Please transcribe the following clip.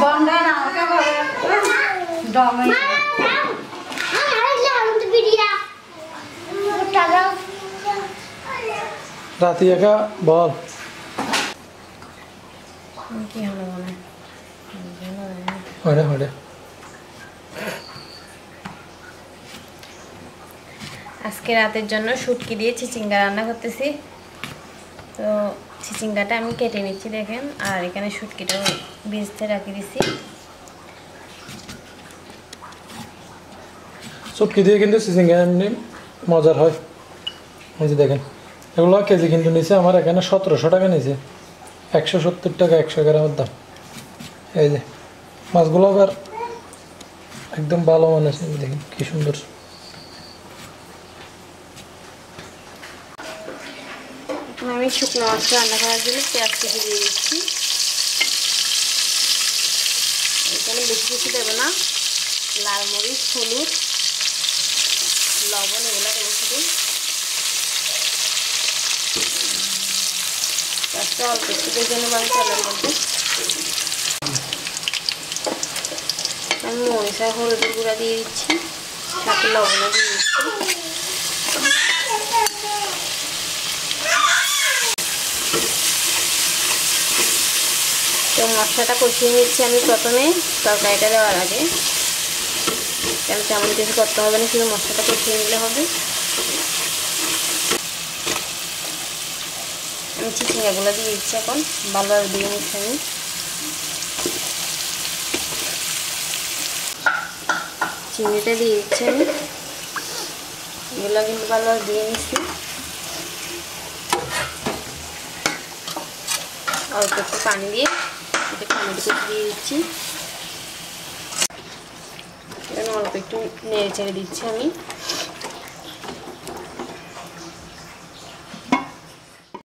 বন্ধা না ওকে বলে ডমে রাতে একা বল কি হলো মনে হরে হরে আজকে রাতের জন্য শুটকি দিয়ে চিচিঙ্গা রান্না করতেছি। তো চিচিঙ্গাটা আমি কেটে নিচ্ছি দেখেন, আর এখানে শুটকিটাও ভিজতে রাখি দিছি। শুটকি দিয়ে কিন্তু চিচিঙ্গা এমনি মজার হয়। এই যে দেখেন এগুলো কেজি কিন্তু নিচে আমার এখানে 1700 টাকা নিচে, 170 টাকা 100 গ্রামের দাম। এই যে মাছগুলো আবার একদম ভালো মনে আছে, দেখেন কি সুন্দর। আমি শুকনো মাছ রান্না করার জন্য পেঁয়াজ কেটে দিয়ে দিচ্ছি। এখানে বেশি কিছু দেবো না, লাল মরিচ, হলুদ, লবণ এগুলো দেবো শুধু। পেঁয়াজটা অল্প একটু ভেজে নেবো আমি তেলের মধ্যে। আমি মরিচ আর হলুদের গুঁড়া দিয়ে দিচ্ছি, সাথে লবণও দিয়ে দিচ্ছি। তো মশলাটা কষিয়ে নিচ্ছি আমি প্রথমে তরকারিটা দেওয়ার আগে, কেন তেমন কিছু করতে হবে না, শুধু মশলাটা কষিয়ে নিলে হবে। আমি চিচিঙ্গাগুলো দিয়ে দিচ্ছি এখন, ভালোভাবে দিয়ে নিচ্ছি আমি। চিংড়িটা দিয়ে দিচ্ছি আমি, এগুলো কিন্তু ভালোভাবে দিয়ে নিচ্ছি। অল্প একটু পানি দিয়ে এটা টমেটো কুচি দিয়ে দিচ্ছি। এখানে অল্প একটু নেড়ে চেড়ে দিচ্ছি আমি।